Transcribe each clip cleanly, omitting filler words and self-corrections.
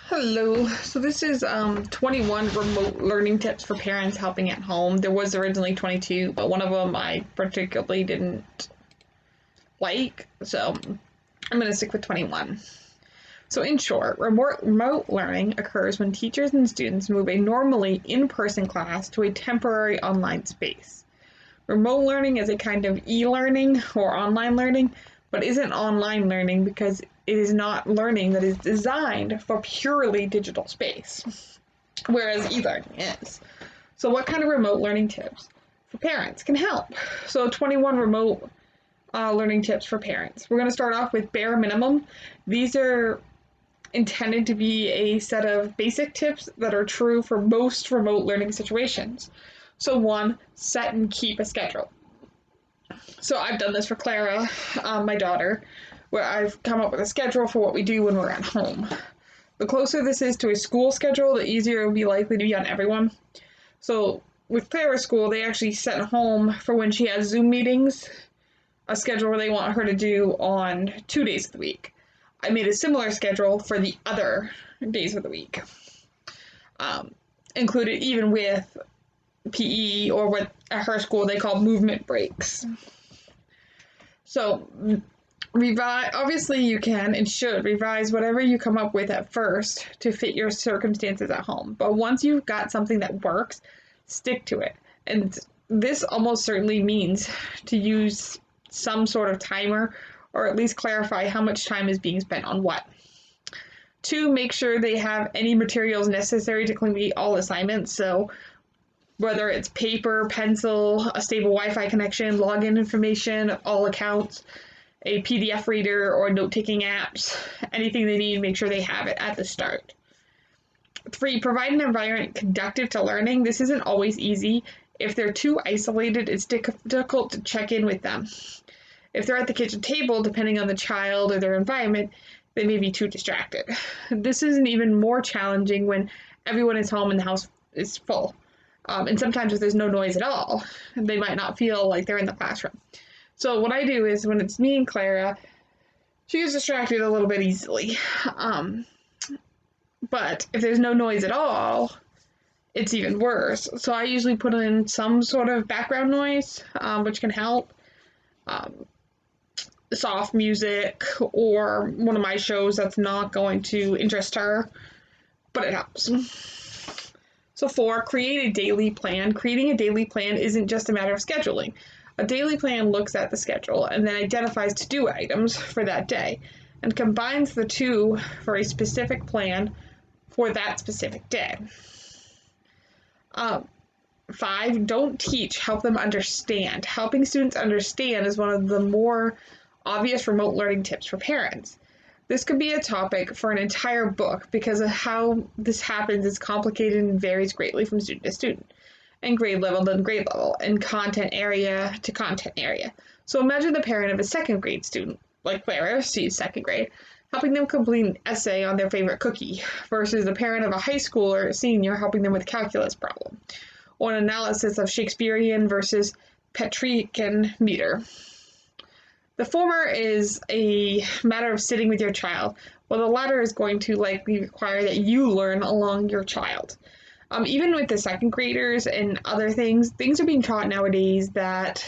Hello. So this is 21 remote learning tips for parents helping at home. There was originally 22, but one of them I particularly didn't like, so I'm going to stick with 21. So in short, remote learning occurs when teachers and students move a normally in-person class to a temporary online space. Remote learning is a kind of e-learning or online learning, but isn't online learning because it is not learning that is designed for purely digital space, whereas e-learning is. So what kind of remote learning tips for parents can help? So 21 remote learning tips for parents. We're going to start off with bare minimum. These are intended to be a set of basic tips that are true for most remote learning situations. So 1, set and keep a schedule. So I've done this for Clara, my daughter, where I've come up with a schedule for what we do when we're at home. The closer this is to a school schedule, the easier it will be likely to be on everyone. So with Clara's school, they actually set home for when she has Zoom meetings, a schedule where they want her to do on 2 days of the week. I made a similar schedule for the other days of the week, included even with PE, or what at her school they call movement breaks. So obviously you can and should revise whatever you come up with at first to fit your circumstances at home. But once you've got something that works, stick to it. And this almost certainly means to use some sort of timer, or at least clarify how much time is being spent on what. 2, make sure they have any materials necessary to complete all assignments. So whether it's paper, pencil, a stable Wi-Fi connection, login information, all accounts, a PDF reader, or note-taking apps, anything they need, make sure they have it at the start. 3, provide an environment conductive to learning. This isn't always easy. If they're too isolated, it's difficult to check in with them. If they're at the kitchen table, depending on the child or their environment, they may be too distracted. This isn't even more challenging when everyone is home and the house is full. And sometimes if there's no noise at all, they might not feel like they're in the classroom. So what I do is when it's me and Clara, she gets distracted a little bit easily. But if there's no noise at all, it's even worse. So I usually put in some sort of background noise, which can help. Soft music, or one of my shows that's not going to interest her, but it helps. So 4, create a daily plan. Creating a daily plan isn't just a matter of scheduling. A daily plan looks at the schedule and then identifies to-do items for that day and combines the two for a specific plan for that specific day. 5, don't teach, help them understand. Helping students understand is one of the more obvious remote learning tips for parents. This could be a topic for an entire book because of how this happens is complicated and varies greatly from student to student, and grade level to grade level, and content area to content area. So imagine the parent of a second grade student, like Clara, she's 2nd grade, helping them complete an essay on their favorite cookie, versus the parent of a high schooler or senior helping them with a calculus problem, or an analysis of Shakespearean versus Petrarchan meter. The former is a matter of sitting with your child, while the latter is going to likely require that you learn along your child. Even with the 2nd graders and other things are being taught nowadays that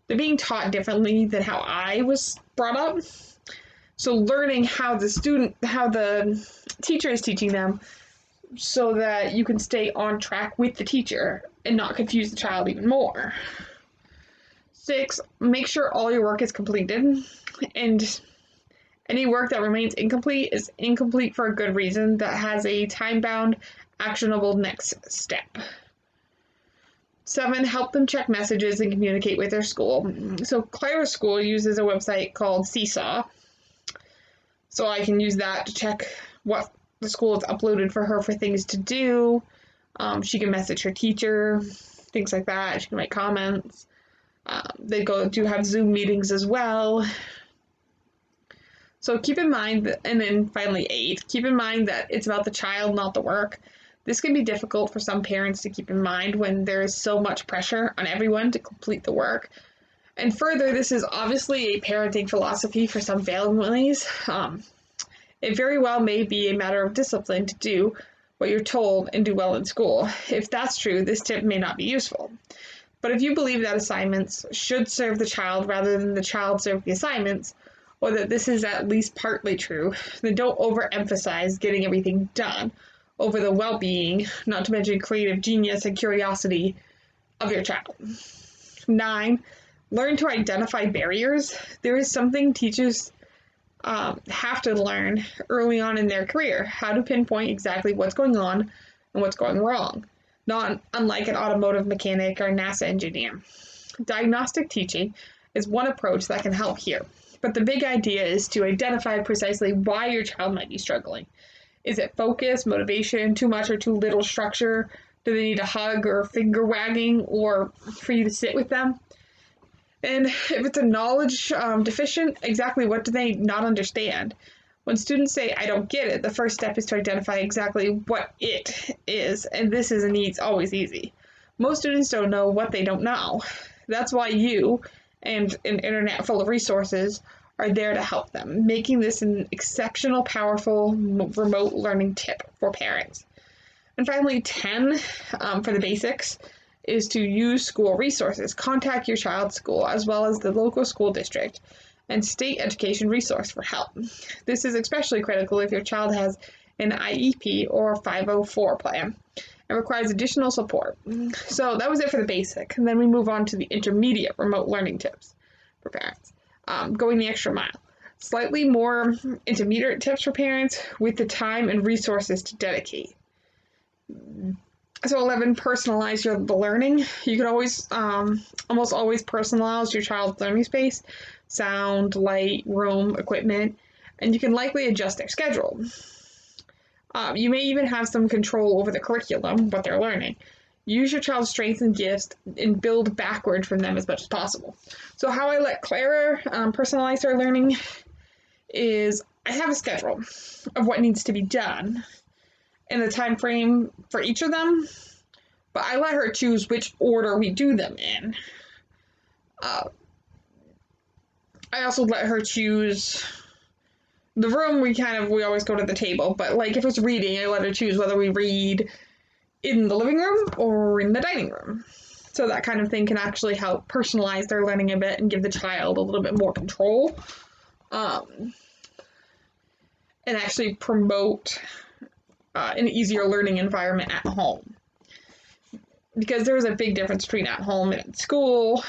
they're being taught differently than how I was brought up. So learning how the teacher is teaching them so that you can stay on track with the teacher and not confuse the child even more. 6, make sure all your work is completed, and any work that remains incomplete is incomplete for a good reason that has a time-bound, actionable next step. 7, help them check messages and communicate with their school. So Clara's school uses a website called Seesaw, so I can use that to check what the school has uploaded for her for things to do. She can message her teacher, things like that. She can write comments. They do have Zoom meetings as well. So keep in mind that, and then finally 8, keep in mind that it's about the child, not the work. This can be difficult for some parents to keep in mind when there is so much pressure on everyone to complete the work. And further, this is obviously a parenting philosophy for some families. It very well may be a matter of discipline to do what you're told and do well in school. If that's true, this tip may not be useful. But if you believe that assignments should serve the child rather than the child serve the assignments, or that this is at least partly true, then don't overemphasize getting everything done over the well-being, not to mention creative genius and curiosity of your child. 9, learn to identify barriers. There is something teachers have to learn early on in their career, how to pinpoint exactly what's going on and what's going wrong, not unlike an automotive mechanic or NASA engineer. Diagnostic teaching is one approach that can help here, but the big idea is to identify precisely why your child might be struggling. Is it focus, motivation, too much or too little structure? Do they need a hug or finger wagging or for you to sit with them? And if it's a knowledge deficient, exactly what do they not understand? When students say, I don't get it, the first step is to identify exactly what it is, and this isn't always easy. Most students don't know what they don't know. That's why you and an internet full of resources are there to help them, making this an exceptional, powerful remote learning tip for parents. And finally, 10, for the basics, is to use school resources. Contact your child's school as well as the local school district and state education resource for help. This is especially critical if your child has an IEP or 504 plan and requires additional support. So that was it for the basic. And then we move on to the intermediate remote learning tips for parents. Going the extra mile. Slightly more intermediate tips for parents with the time and resources to dedicate. So 11, personalize the learning. You can always, almost always personalize your child's learning space, sound, light, room, equipment, and you can likely adjust their schedule. You may even have some control over the curriculum, what they're learning. Use your child's strengths and gifts and build backward from them as much as possible. So how I let Clara personalize her learning is I have a schedule of what needs to be done and the time frame for each of them, but I let her choose which order we do them in. I also let her choose the room. We always go to the table, but like if it's reading, I let her choose whether we read in the living room or in the dining room. So that kind of thing can actually help personalize their learning a bit and give the child a little bit more control, and actually promote an easier learning environment at home. Because there's a big difference between at home and at school,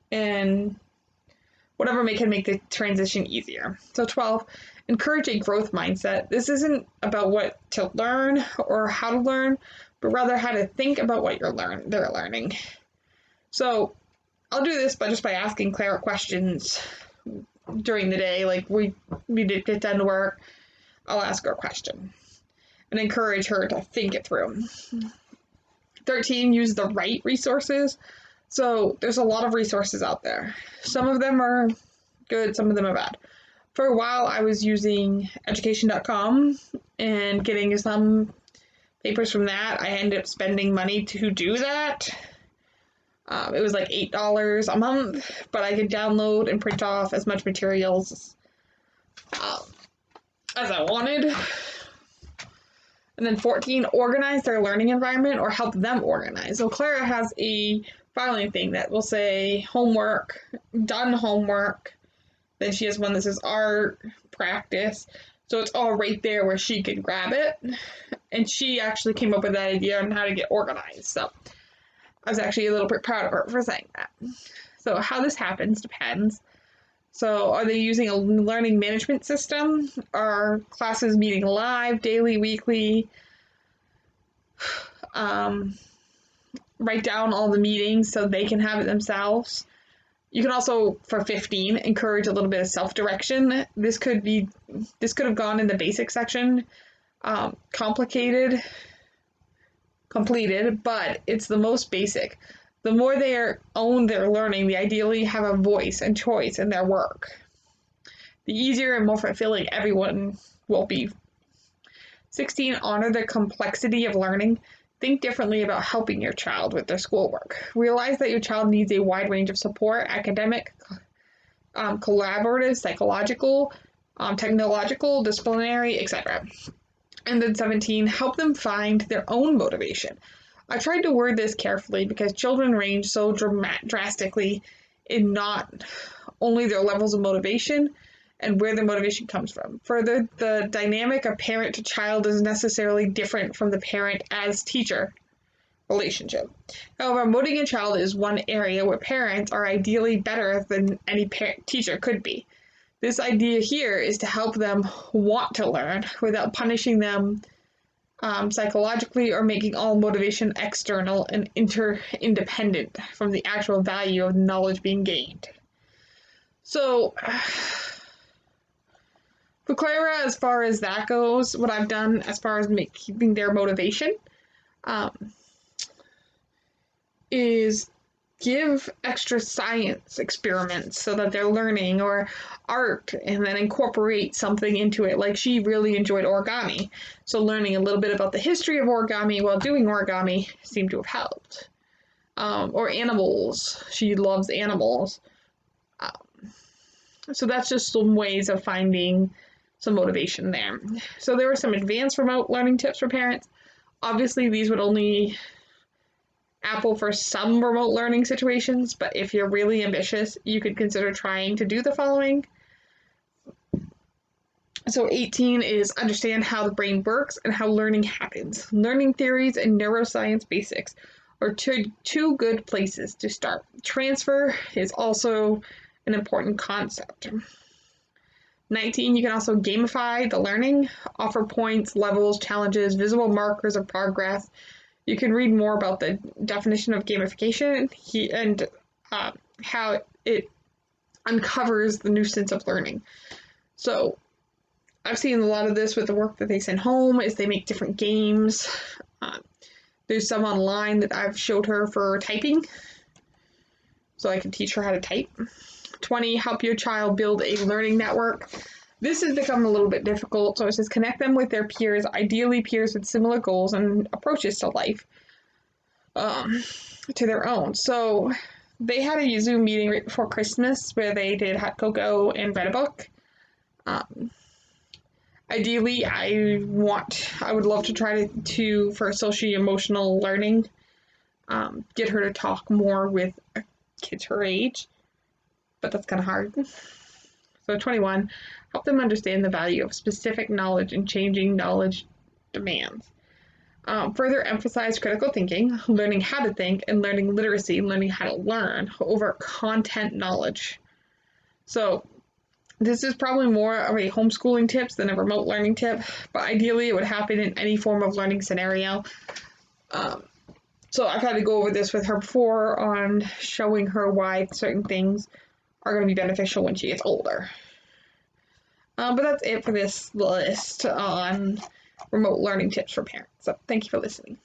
and whatever can make the transition easier. So 12, encourage a growth mindset. This isn't about what to learn or how to learn, but rather how to think about what they're learning. So I'll do this just by asking Clara questions during the day. Like we did get done work, I'll ask her a question and encourage her to think it through. 13, use the right resources. So there's a lot of resources out there. Some of them are good, some of them are bad. For a while, I was using education.com and getting some papers from that. I ended up spending money to do that. It was like $8 a month, but I could download and print off as much materials as I wanted. And then 14, organize their learning environment or help them organize. So Clara has a filing thing that will say homework, done homework. Then she has one that says art, practice. So it's all right there where she can grab it. And she actually came up with that idea on how to get organized. So I was actually a little bit proud of her for saying that. So how this happens depends. So are they using a learning management system? Are classes meeting live, daily, weekly? Write down all the meetings so they can have it themselves. You can also, for 15, encourage a little bit of self-direction. This could have gone in the basic section. Completed, but it's the most basic. The more they own their learning, they ideally have a voice and choice in their work. The easier and more fulfilling everyone will be. 16, honor the complexity of learning. Think differently about helping your child with their schoolwork. Realize that your child needs a wide range of support, academic, collaborative, psychological, technological, disciplinary, etc. And then 17, help them find their own motivation. I tried to word this carefully because children range so drastically in not only their levels of motivation and where their motivation comes from. Further, the dynamic of parent to child is necessarily different from the parent as teacher relationship. However, motivating a child is one area where parents are ideally better than any teacher could be. This idea here is to help them want to learn without punishing them psychologically or making all motivation external and independent from the actual value of knowledge being gained. So, for Clara, as far as that goes, what I've done as far as keeping their motivation is give extra science experiments so that they're learning, or art, and then incorporate something into it. Like, she really enjoyed origami, so learning a little bit about the history of origami while doing origami seemed to have helped. Or animals. She loves animals. So that's just some ways of finding some motivation there. So there were some advanced remote learning tips for parents. Obviously, these would only Apple for some remote learning situations, but if you're really ambitious, you could consider trying to do the following. So 18 is understand how the brain works and how learning happens. Learning theories and neuroscience basics are two good places to start. Transfer is also an important concept. 19, you can also gamify the learning, offer points, levels, challenges, visible markers of progress. You can read more about the definition of gamification and how it uncovers the nuisance of learning. So I've seen a lot of this with the work that they send home, is they make different games. There's some online that I've showed her for typing, so I can teach her how to type. 20, help your child build a learning network. This has become a little bit difficult, so it says connect them with their peers, ideally peers with similar goals and approaches to life, to their own. So they had a Zoom meeting right before Christmas where they did hot cocoa and read a book. Ideally, I would love to try to for social emotional learning, get her to talk more with kids her age, but that's kind of hard. So 21, help them understand the value of specific knowledge and changing knowledge demands. Further emphasize critical thinking, learning how to think, and learning literacy, learning how to learn over content knowledge. So this is probably more of a homeschooling tips than a remote learning tip, but ideally it would happen in any form of learning scenario. So I've had to go over this with her before on showing her why certain things are going to be beneficial when she gets older. But that's it for this list on remote learning tips for parents. So thank you for listening.